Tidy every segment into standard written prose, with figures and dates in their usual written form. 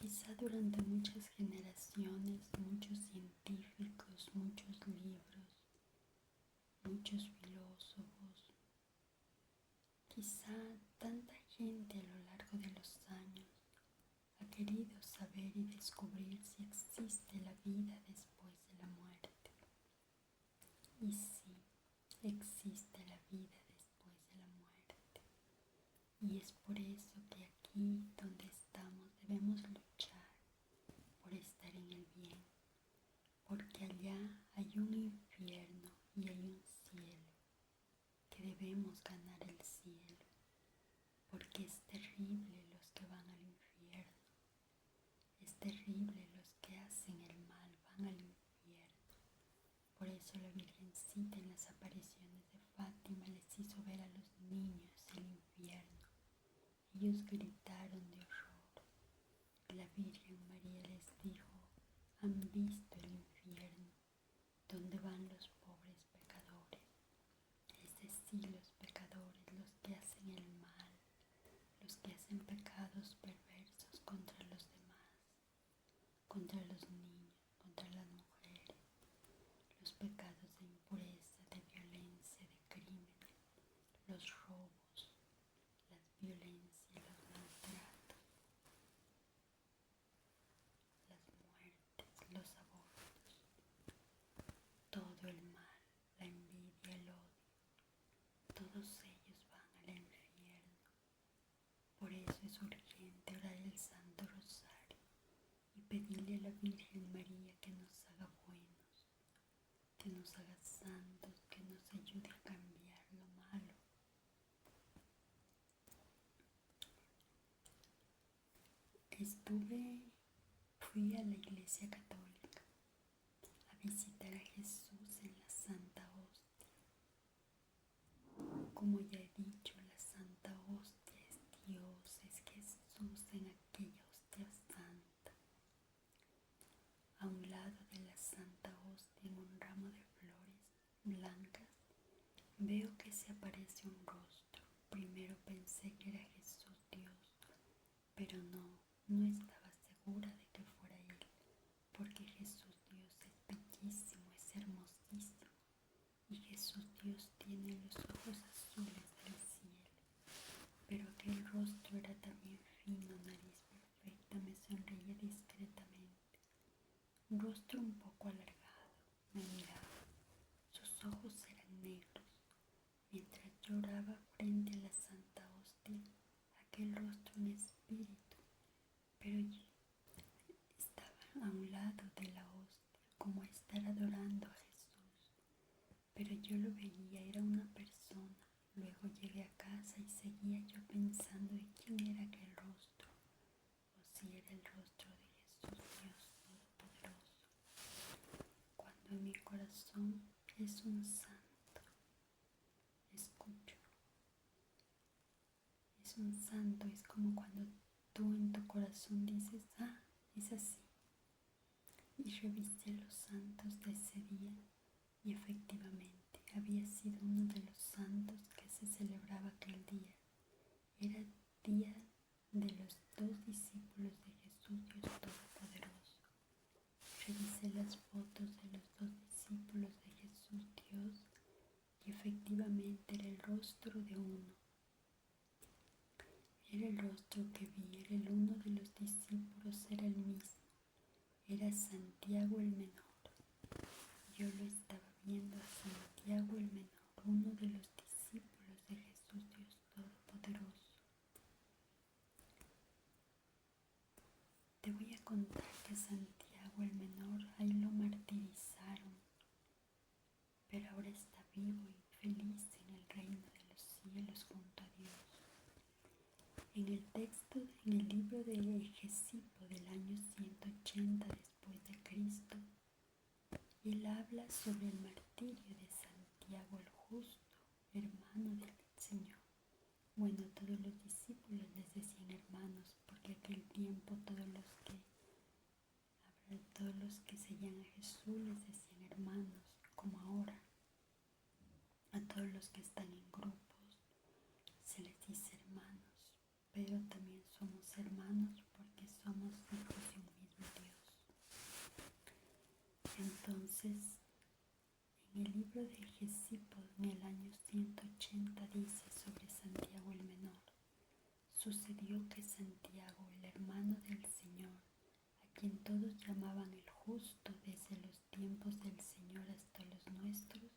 Quizá durante muchas generaciones, muchos científicos, muchos libros, muchos filósofos, quizá tanta gente a lo largo de los años ha querido saber y descubrir si existe la vida después de la muerte. Y sí, existe la vida después de la muerte. Y es por eso que aquí donde estamos debemos luchar por estar en el bien, porque allá hay un infierno y hay un cielo, que debemos ganar el cielo, porque es terrible los que van al infierno, es terrible los que hacen el mal, van al infierno. Por eso la Virgencita en las apariciones de Fátima les hizo ver a los niños el infierno. Ellos gritaron de horror. La Virgen María les dijo: han visto el infierno, donde van los pobres pecadores, es decir, los pecadores, los que hacen el mal, los que hacen pecados perversos contra los demás, contra los niños, contra las mujeres, los pecados de impureza, de violencia, de crímenes, los robos, las violencias, los maltratos, las muertes, los abortos, todo el mal, la envidia, el odio, todos ellos van al infierno. Por eso es urgente orar el Santo Rosario y pedirle a la Virgen María que nos haga buenos, que nos haga santos, que nos ayude a cambiar lo malo. Fui a la Iglesia Católica a visitar a Jesús en la Santa Hostia. Como ya he dicho, la Santa Hostia es Dios, es Jesús en aquella hostia santa. A un lado de la Santa Hostia, en un ramo de flores blancas, veo que se aparece un rostro. Primero pensé que era Jesús Dios, pero no estaba segura de que fuera Él, porque Jesús Dios es bellísimo, es hermosísimo, y Jesús Dios tiene los ojos azules del cielo, pero aquel rostro era también fino, nariz perfecta, me sonreía discretamente, un rostro un poco alargado, me miraba, sus ojos eran negros, mientras lloraba frente a la Santa Hostia, aquel rostro en espíritu, pero yo estaba a un lado de la hostia, como estar adorando a Jesús, pero yo lo veía, era una persona. Luego llegué a casa y seguía yo pensando de quién era aquel rostro, o si era el rostro de Jesús Dios Todopoderoso, cuando en mi corazón es un santo, escucho, es un santo, es como cuando tú en tu corazón dices: ah, es así. Y revisé los santos de ese día y efectivamente había sido uno de los santos que se celebraba aquel día. Era el día de los 2 discípulos de Jesús Dios Todopoderoso. Revisé las fotos de los 2 discípulos de Jesús Dios y efectivamente era el rostro de uno. Era el rostro que vi, era el uno de los discípulos, era el mismo. Era Santiago el menor. Yo lo estaba viendo a Santiago el menor, uno de los discípulos de Jesús Dios Todopoderoso. Te voy a contar que Santiago el menor ahí lo martirizaron, pero ahora está vivo y feliz en el reino de los cielos junto a Dios. En el texto, en el libro de Hegesipo del año 180 después de Cristo, él habla sobre el martirio de Santiago el justo, hermano del Señor. Bueno, todos los discípulos les decían hermanos, porque aquel tiempo todos los que seguían a Jesús les decían hermanos, como ahora. A todos los que están en grupos se les dice hermanos, pero también somos hermanos porque somos hijos Entonces, en el libro de Gesipo, en el año 180, dice sobre Santiago el Menor: sucedió que Santiago, el hermano del Señor, a quien todos llamaban el justo desde los tiempos del Señor hasta los nuestros,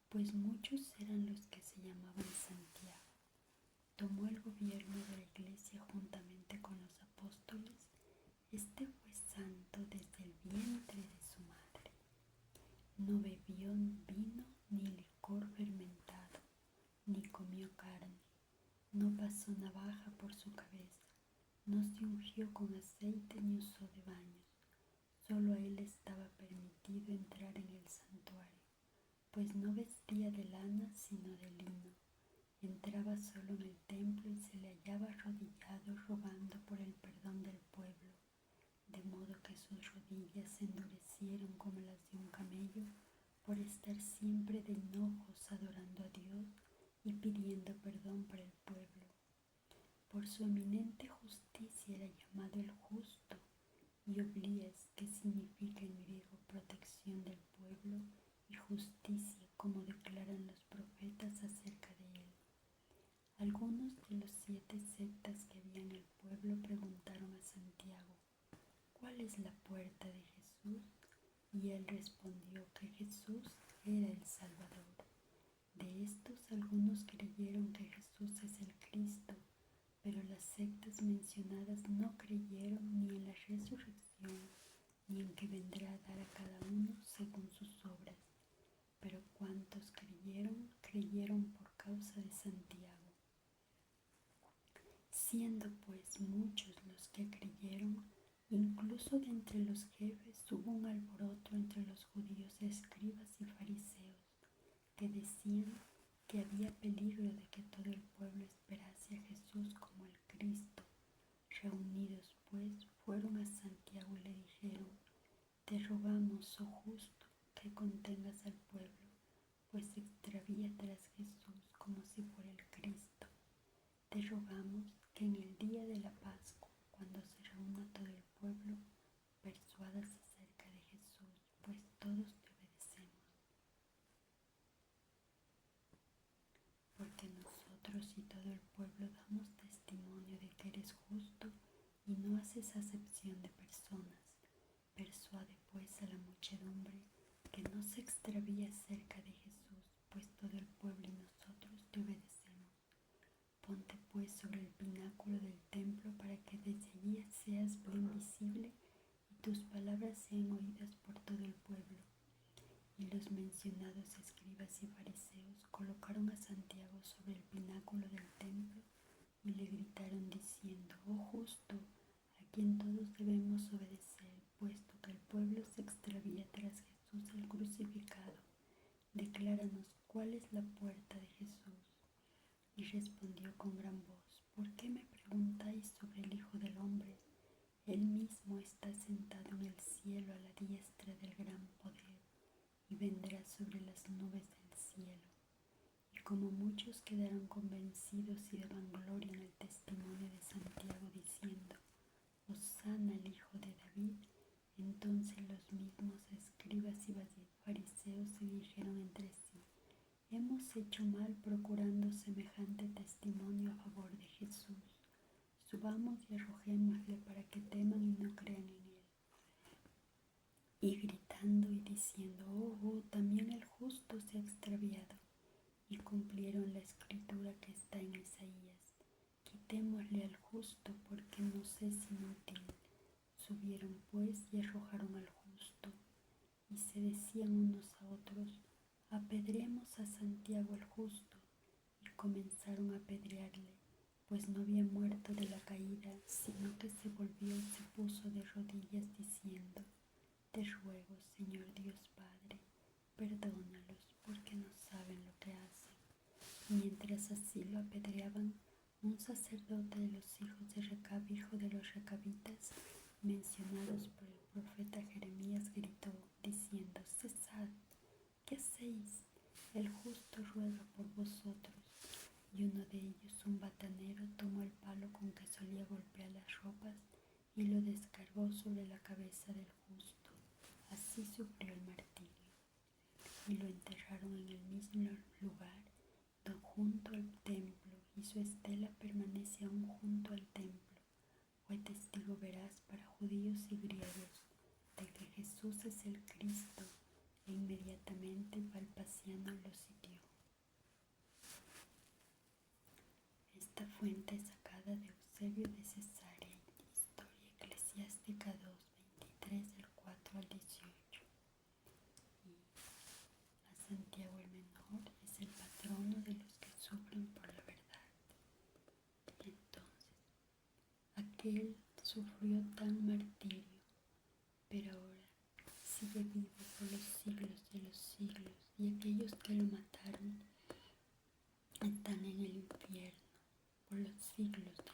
pues muchos eran los que se llamaban Santiago, tomó el gobierno de la iglesia juntamente con los apóstoles. Este fue santo desde el vientre de su madre. No bebió vino ni licor fermentado, ni comió carne, no pasó navaja por su cabeza, no se ungió con aceite ni usó de baños. Solo a él estaba permitido entrar en el santuario, pues no vestía de lana sino de lino. Entraba solo en el templo y se le hallaba arrodillado rogando por el perdón del pueblo, de modo que sus rodillas se endurecieron como las de un camello por estar siempre de hinojos adorando a Dios y pidiendo perdón para el pueblo. Por su eminente justicia era llamado el justo, y oblies, que significa en griego protección del pueblo, y justicia, como declaran los profetas acerca de él. Algunos de los 7 sectas que había en el pueblo preguntaron a Santiago: ¿cuál es la puerta de Jesús? Y él respondió que Jesús era el Salvador. De estos algunos creyeron que Jesús es el Cristo, pero las sectas mencionadas no creyeron ni en la resurrección, ni en que vendrá a dar a cada uno según sus obras. Pero cuantos creyeron, creyeron por causa de Santiago. Siendo pues muchos los que creyeron, incluso de entre los jefes hubo un alboroto entre los judíos escribas y fariseos, que decían que había peligro de que todo el pueblo esperase a Jesús como el Cristo. Reunidos pues, fueron a Santiago y le dijeron: te rogamos, oh justo, que contengas al pueblo, pues se extravía tras Jesús como si fuera el Cristo. Te rogamos que en el día de la Pascua, cuando se reúna todo el pueblo, persuadas acerca de Jesús, pues todos te obedecemos. Porque nosotros y todo el pueblo damos testimonio de que eres justo y no haces acepción de personas. Persuade pues a la muchedumbre que no se extravíe acerca de Jesús, pues todo el pueblo y nosotros te obedecemos. Ponte pues sobre el pináculo del templo para que desde allí seas bien visible y tus palabras sean oídas por todo el pueblo. Y los mencionados escribas y fariseos colocaron a Santiago sobre el pináculo del templo y le gritaron diciendo: oh justo, a quien todos debemos obedecer, puesto que el pueblo se extravía tras Jesús el crucificado, decláranos cuál es la puerta de Jesús. Y respondió con gran voz: ¿por qué me preguntáis sobre el Hijo del Hombre? Él mismo está sentado en el cielo a la diestra del gran poder, y vendrá sobre las nubes del cielo. Y como muchos quedaron convencidos y daban gloria en el testimonio de Santiago, diciendo: Hosana al Hijo de David, entonces los mismos escribas y fariseos se dijeron entre sí: hemos hecho mal procurando semejante testimonio a favor de Jesús. Subamos y arrojémosle para que teman y no crean en él. Y gritando y diciendo: oh, también el justo se ha extraviado. Y cumplieron la escritura que está en Isaías: quitémosle al justo porque nos es inútil. Subieron pues y arrojaron al justo. Y se decían unos a otros: apedreemos a Santiago el justo. Y comenzaron a apedrearle, pues no había muerto de la caída, sino que se volvió y se puso de rodillas diciendo: te ruego, Señor Dios Padre, perdónalos, porque no saben lo que hacen. Y mientras así lo apedreaban, un sacerdote de los hijos de Recab, hijo de los recabitas, mencionados por el profeta Jeremías, gritó diciendo: cesad, ¿qué hacéis? El justo ruega por vosotros. Y uno de ellos, un batanero, tomó el palo con que solía golpear las ropas y lo descargó sobre la cabeza del justo, Así sufrió el martirio, y lo enterraron en el mismo lugar junto al templo, y su estela permanece aún junto al templo. Fue testigo veraz para judíos y griegos de que Jesús es el Cristo, e inmediatamente Vespasiano lo sitió. Esta fuente es sacada de Eusebio de Cesarea, Historia Eclesiástica 2, 23 del 4 al 18. Y a Santiago el Menor es el patrono de los que sufren por la verdad. Entonces, aquel sufrió tan martirio, pero ahora sigue vivo por los siglos de los siglos, y aquellos que lo mataron están en el infierno por los siglos de